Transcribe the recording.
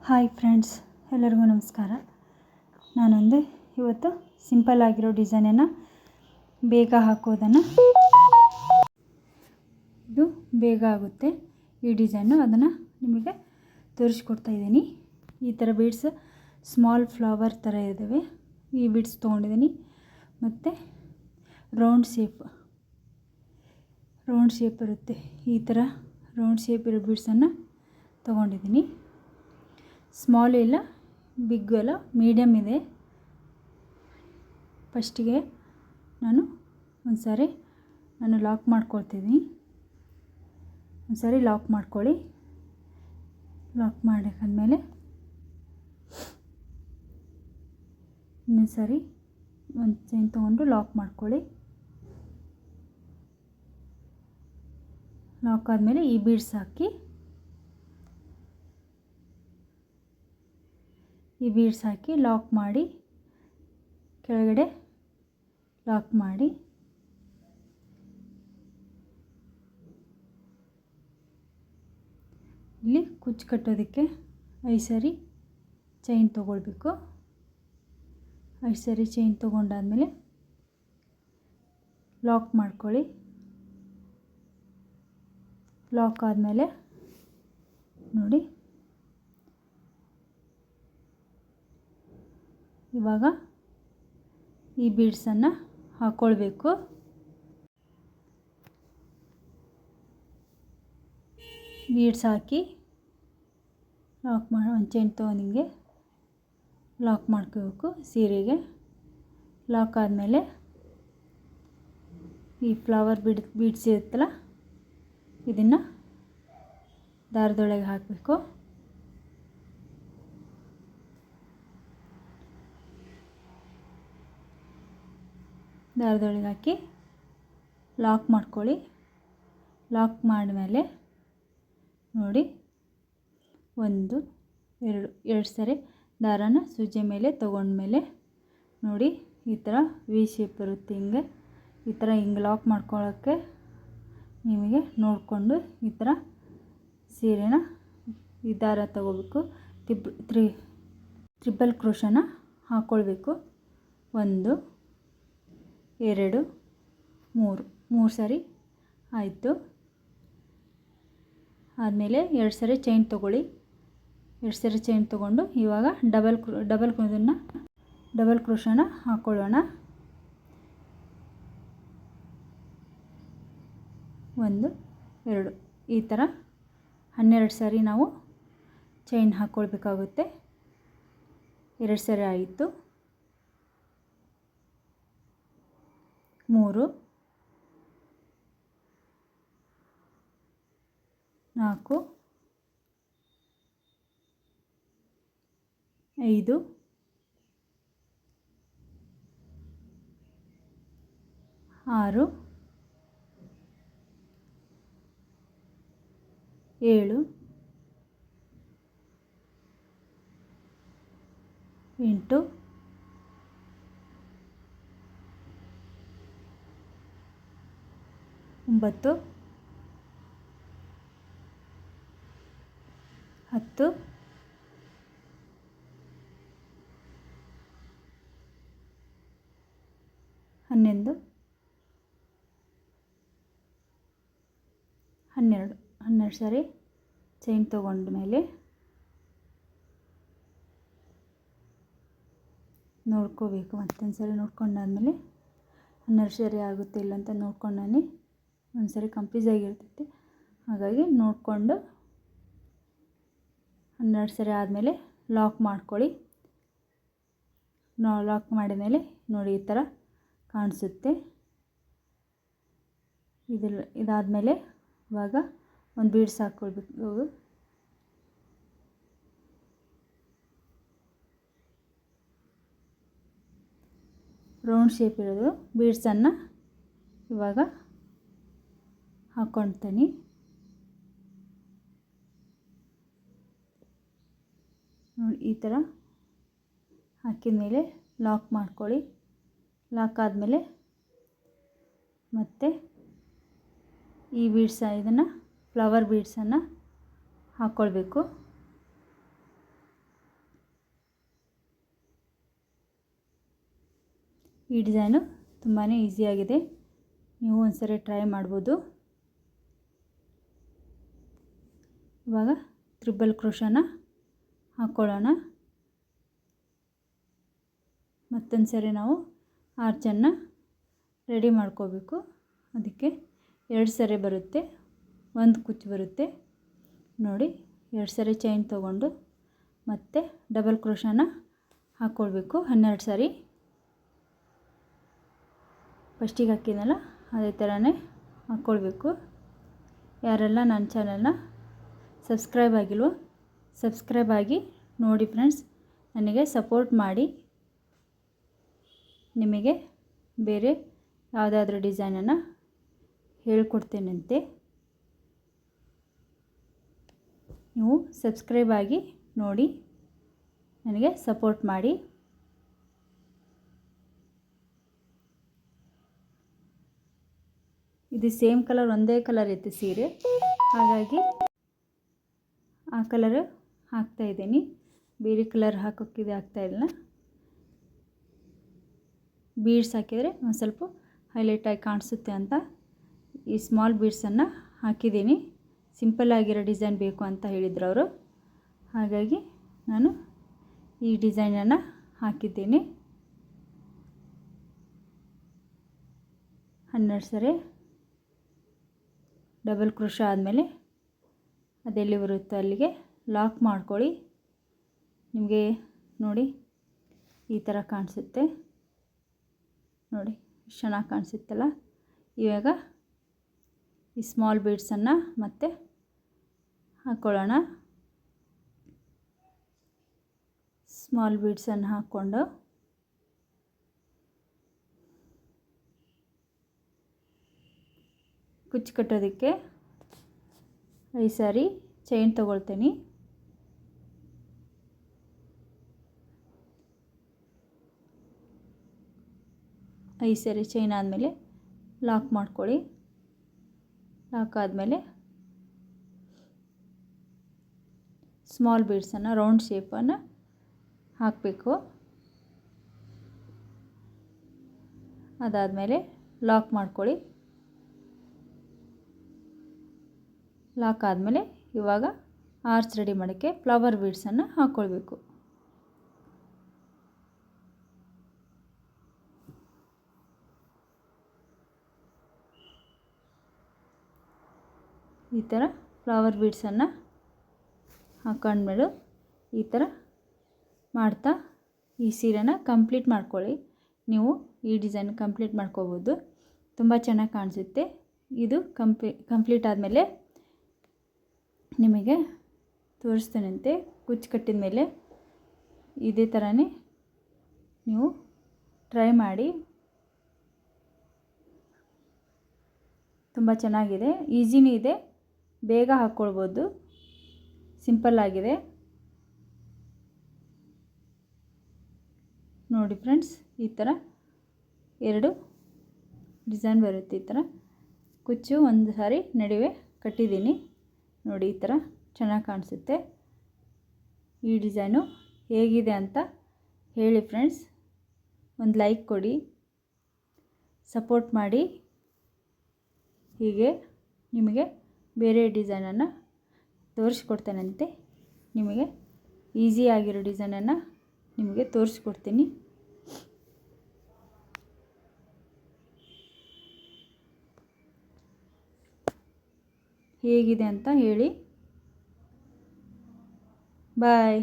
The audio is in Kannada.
ಹಾಯ್ ಫ್ರೆಂಡ್ಸ್, ಎಲ್ಲರಿಗೂ ನಮಸ್ಕಾರ. ನಾನೊಂದು ಇವತ್ತು ಸಿಂಪಲ್ ಆಗಿರೋ ಡಿಸೈನನ್ನು ಬೇಗ ಹಾಕೋದನ್ನು ಇದು ಬೇಗ ಆಗುತ್ತೆ ಈ ಡಿಸೈನು, ಅದನ್ನು ನಿಮಗೆ ತೋರಿಸ್ಕೊಡ್ತಾ ಇದ್ದೀನಿ. ಈ ಥರ ಬೀಡ್ಸ್ ಸ್ಮಾಲ್ ಫ್ಲವರ್ ಥರ ಇದ್ದಾವೆ. ಈ ಬೀಡ್ಸ್ ತೊಗೊಂಡಿದ್ದೀನಿ. ಮತ್ತು ರೌಂಡ್ ಶೇಪ್ ಇರುತ್ತೆ. ಈ ಥರ ರೌಂಡ್ ಶೇಪ್ ಇರೋ ಬೀಡ್ಸನ್ನು ತೊಗೊಂಡಿದ್ದೀನಿ. ಸ್ಮಾಲ್ ಇಲ್ಲ, ಬಿಗ್ ಅಲ್ಲ, ಮೀಡಿಯಮ್ ಇದೆ. ಫಸ್ಟಿಗೆ ಒಂದು ಸಾರಿ ಲಾಕ್ ಮಾಡ್ಕೊಳ್ತೀನಿ. ಒಂದು ಸಾರಿ ಲಾಕ್ ಮಾಡ್ಕೊಳ್ಳಿ. ಲಾಕ್ ಮಾಡಾದ್ಮೇಲೆ ಇನ್ನೊಂದು ಸಾರಿ ಒಂದು ಚೈನ್ ತೊಗೊಂಡು ಲಾಕ್ ಮಾಡ್ಕೊಳ್ಳಿ. ಲಾಕ್ ಆದಮೇಲೆ ಈ ಬೀಡ್ಸ್ ಹಾಕಿ ಲಾಕ್ ಮಾಡಿ, ಕೆಳಗಡೆ ಲಾಕ್ ಮಾಡಿ, ಇಲ್ಲಿ ಕುಚ್ಚು ಕಟ್ಟೋದಕ್ಕೆ 5 ಸರಿ ಚೈನ್ ತೊಗೊಳ್ಬೇಕು. 5 ಸರಿ ಚೈನ್ ತೊಗೊಂಡಾದ್ಮೇಲೆ ಲಾಕ್ ಮಾಡ್ಕೊಳ್ಳಿ. ಲಾಕ್ ಆದಮೇಲೆ ನೋಡಿ, ಇವಾಗ ಈ ಬೀಡ್ಸನ್ನು ಹಾಕ್ಕೊಳ್ಬೇಕು. ಬೀಡ್ಸ್ ಹಾಕಿ ಲಾಕ್ ಮಾಡಿ, ಒಂದು ಚೈನ್ ತೊಗೊಂಡಿಗೆ ಲಾಕ್ ಮಾಡ್ಕೋಬೇಕು ಸೀರೆಗೆ. ಲಾಕ್ ಆದಮೇಲೆ ಈ ಫ್ಲವರ್ ಬೀಡ್ಸ್ ಇರುತ್ತಲ್ಲ, ಇದನ್ನು ದಾರದೊಳಗೆ ಹಾಕಬೇಕು. ದಾರದೊಳಗೆ ಹಾಕಿ ಲಾಕ್ ಮಾಡ್ಕೊಳ್ಳಿ. ಲಾಕ್ ಮಾಡಿದ್ಮೇಲೆ ನೋಡಿ, 1 2 ಸರಿ ದಾರನ ಸೂಜಿ ಮೇಲೆ ತೊಗೊಂಡ್ಮೇಲೆ ನೋಡಿ, ಈ ಥರ ವಿ ಶೇಪ್ ಬರುತ್ತೆ. ಹಿಂಗೆ ಲಾಕ್ ಮಾಡ್ಕೊಳ್ಳೋಕ್ಕೆ ನಿಮಗೆ ನೋಡಿಕೊಂಡು ಈ ಥರ ಸೀರೆನ ಈ ದಾರ ತಗೋಬೇಕು. ಟ್ರಿಪಲ್ ಕ್ರೋಶನ ಹಾಕ್ಕೊಳ್ಬೇಕು. 1 2 3 ಸರಿ ಆಯಿತು. ಆದಮೇಲೆ 2 ಸರಿ ಚೈನ್ ತೊಗೊಳ್ಳಿ. 2 ಸರಿ ಚೈನ್ ತೊಗೊಂಡು ಇವಾಗ ಡಬಲ್ ಕ್ರೋಶನ ಹಾಕ್ಕೊಳ್ಳೋಣ. 1 2 ಈ ಥರ 12 ಸರಿ ನಾವು ಚೈನ್ ಹಾಕ್ಕೊಳ್ಬೇಕಾಗುತ್ತೆ. 2 ಸರಿ ಆಯಿತು. 3 4 5 6 7 8 9 10 11 12 ಸರಿ ಚೈನ್ ತೊಗೊಂಡ ಮೇಲೆ ನೋಡ್ಕೋಬೇಕು. ಮತ್ತೊಂದು ಸರಿ ನೋಡ್ಕೊಂಡಾದ್ಮೇಲೆ 12 ಸರಿ ಆಗುತ್ತೆ ಇಲ್ಲ ಅಂತ ನೋಡ್ಕೊಂಡು ಒಂದು ಸರಿ ಕನ್ಫ್ಯೂಸ್ ಆಗಿರ್ತೈತಿ. ಹಾಗಾಗಿ ನೋಡಿಕೊಂಡು 12 ಸರಿ ಆದಮೇಲೆ ಲಾಕ್ ಮಾಡ್ಕೊಳ್ಳಿ. ಲಾಕ್ ಮಾಡಿದ ನೋಡಿ, ಈ ಥರ ಕಾಣಿಸುತ್ತೆ. ಇದಾದಮೇಲೆ ಇವಾಗ ಒಂದು ಬೀಡ್ಸ್ ಹಾಕ್ಕೊಳ್ಬೇಕು. ರೌಂಡ್ ಶೇಪ್ ಇರೋದು ಬೀಡ್ಸನ್ನು ಇವಾಗ ಹಾಕ್ಕೊಳ್ತೀನಿ. ನೋಡಿ, ಈ ಥರ ಹಾಕಿದ ಮೇಲೆ ಲಾಕ್ ಮಾಡ್ಕೊಳ್ಳಿ. ಲಾಕ್ ಆದಮೇಲೆ ಮತ್ತೆ ಈ ಇದನ್ನು ಫ್ಲವರ್ ಬೀಡ್ಸನ್ನು ಹಾಕ್ಕೊಳ್ಬೇಕು. ಈ ಡಿಸೈನು ತುಂಬಾ ಈಸಿಯಾಗಿದೆ, ನೀವು ಒಂದ್ಸರಿ ಟ್ರೈ ಮಾಡ್ಬೋದು. ಇವಾಗ ತ್ರಿಬಲ್ ಕ್ರೋಶನ ಹಾಕ್ಕೊಳ್ಳೋಣ. ಮತ್ತೊಂದು ಸರಿ ನಾವು ಆರ್ಚನ್ನು ರೆಡಿ ಮಾಡ್ಕೋಬೇಕು. ಅದಕ್ಕೆ 2 ಸರಿ ಬರುತ್ತೆ, 1 ಕುಚ್ಚು ಬರುತ್ತೆ ನೋಡಿ. 2 ಸರಿ ಚೈನ್ ತೊಗೊಂಡು ಮತ್ತೆ ಡಬಲ್ ಕ್ರೋಶನ ಹಾಕ್ಕೊಳ್ಬೇಕು 12 ಸರಿ. ಫಸ್ಟಿಗೆ ಹಾಕಿದ್ನಲ್ಲ ಅದೇ ಥರನೇ ಹಾಕ್ಕೊಳ್ಬೇಕು. ಯಾರೆಲ್ಲ ನನ್ನ ಚಾನಲ್ನ ಸಬ್ಸ್ಕ್ರೈಬ್ ಆಗಿಲ್ವೋ ಸಬ್ಸ್ಕ್ರೈಬ್ ಆಗಿ ನೋಡಿ ಫ್ರೆಂಡ್ಸ್, ನನಗೆ ಸಪೋರ್ಟ್ ಮಾಡಿ. ನಿಮಗೆ ಬೇರೆ ಯಾವುದಾದ್ರೂ ಡಿಸೈನನ್ನು ಹೇಳ್ಕೊಡ್ತೇನಂತೆ, ನೀವು ಸಬ್ಸ್ಕ್ರೈಬ್ ಆಗಿ ನೋಡಿ ನನಗೆ ಸಪೋರ್ಟ್ ಮಾಡಿ. ಇದು ಸೇಮ್ ಕಲರ್, ಒಂದೇ ಕಲರ್ ಇತ್ತು ಸೀರೆ, ಹಾಗಾಗಿ ಆ ಕಲರ್ ಹಾಕ್ತಾಯಿದ್ದೀನಿ. ಬೇರೆ ಕಲರ್ ಹಾಕೋಕ್ಕಿದೆ ಆಗ್ತಾಯಿಲ್ಲ. ಬೀಡ್ಸ್ ಹಾಕಿದರೆ ಒಂದು ಸ್ವಲ್ಪ ಹೈಲೈಟಾಗಿ ಕಾಣಿಸುತ್ತೆ ಅಂತ ಈ ಸ್ಮಾಲ್ ಬೀಡ್ಸನ್ನು ಹಾಕಿದ್ದೀನಿ. ಸಿಂಪಲ್ ಆಗಿರೋ ಡಿಸೈನ್ ಬೇಕು ಅಂತ ಹೇಳಿದ್ರು ಅವರು, ಹಾಗಾಗಿ ನಾನು ಈ ಡಿಸೈನನ್ನು ಹಾಕಿದ್ದೀನಿ. 12 ಸರಿ ಡಬಲ್ ಕ್ರೋಶ ಆದಮೇಲೆ ಅದೆಲ್ಲಿ ಬರುತ್ತೋ ಅಲ್ಲಿಗೆ ಲಾಕ್ ಮಾಡ್ಕೊಳ್ಳಿ. ನಿಮಗೆ ನೋಡಿ ಈ ಥರ ಕಾಣಿಸುತ್ತೆ ನೋಡಿ, ಎಷ್ಟು ಚೆನ್ನಾಗಿ ಕಾಣಿಸುತ್ತಲ್ಲ. ಇವಾಗ ಈ ಸ್ಮಾಲ್ ಬೀಡ್ಸನ್ನು ಮತ್ತೆ ಹಾಕ್ಕೊಳ್ಳೋಣ. ಸ್ಮಾಲ್ ಬೀಡ್ಸನ್ನು ಹಾಕ್ಕೊಂಡು ಕುಚ್ಚು ಕಟ್ಟೋದಕ್ಕೆ 5 ಸಾರಿ ಚೈನ್ ತೊಗೊಳ್ತೀನಿ. ಐದು ಸರಿ ಚೈನ್ ಆದಮೇಲೆ ಲಾಕ್ ಮಾಡ್ಕೊಳ್ಳಿ. ಲಾಕ್ ಆದಮೇಲೆ ಸ್ಮಾಲ್ ಬೀಡ್ಸನ್ನು ರೌಂಡ್ ಶೇಪನ್ನು ಹಾಕಬೇಕು. ಅದಾದಮೇಲೆ ಲಾಕ್ ಮಾಡ್ಕೊಳ್ಳಿ. ಲಾಕ್ ಆದಮೇಲೆ ಇವಾಗ ಆರ್ಚ್ ರೆಡಿ ಮಾಡೋಕ್ಕೆ ಫ್ಲವರ್ ಬೀಡ್ಸನ್ನು ಹಾಕ್ಕೊಳ್ಬೇಕು. ಈ ಥರ ಫ್ಲವರ್ ಬೀಡ್ಸನ್ನು ಹಾಕೊಂಡ್ಮೇಲೆ ಈ ಥರ ಮಾಡ್ತಾ ಈ ಸೀರೆನ ಕಂಪ್ಲೀಟ್ ಮಾಡ್ಕೊಳ್ಳಿ. ನೀವು ಈ ಡಿಸೈನ್ ಕಂಪ್ಲೀಟ್ ಮಾಡ್ಕೋಬೋದು, ತುಂಬ ಚೆನ್ನಾಗಿ ಕಾಣಿಸುತ್ತೆ. ಇದು ಕಂಪ್ಲೀಟ್ ಆದಮೇಲೆ ನಿಮಗೆ ತೋರಿಸ್ತೇನಂತೆ. ಕುಚ್ಚು ಕಟ್ಟಿದ ಮೇಲೆ ಇದೇ ಥರನೇ ನೀವು ಟ್ರೈ ಮಾಡಿ. ತುಂಬ ಚೆನ್ನಾಗಿದೆ, ಈಸಿನೂ ಇದೆ, ಬೇಗ ಹಾಕ್ಕೊಳ್ಬೋದು, ಸಿಂಪಲ್ ಆಗಿದೆ ನೋಡಿ ಫ್ರೆಂಡ್ಸ್. ಈ ಥರ 2 ಡಿಸೈನ್ ಬರುತ್ತೆ. ಈ ಥರ ಕುಚ್ಚು ಒಂದು ಸಾರಿ ನಡುವೆ ಕಟ್ಟಿದ್ದೀನಿ ನೋಡಿ, ಈ ಥರ ಚೆನ್ನಾಗಿ ಕಾಣಿಸುತ್ತೆ. ಈ ಡಿಸೈನು ಹೇಗಿದೆ ಅಂತ ಹೇಳಿ ಫ್ರೆಂಡ್ಸ್. ಒಂದು ಲೈಕ್ ಕೊಡಿ, ಸಪೋರ್ಟ್ ಮಾಡಿ. ಹೀಗೆ ನಿಮಗೆ ಬೇರೆ ಡಿಸೈನನ್ನು ತೋರಿಸ್ಕೊಡ್ತೇನಂತೆ. ನಿಮಗೆ ಈಸಿ ಆಗಿರೋ ಡಿಸೈನನ್ನು ನಿಮಗೆ ತೋರಿಸ್ಕೊಡ್ತೀನಿ. ಹೇಗಿದೆ ಅಂತ ಹೇಳಿ. ಬಾಯ್.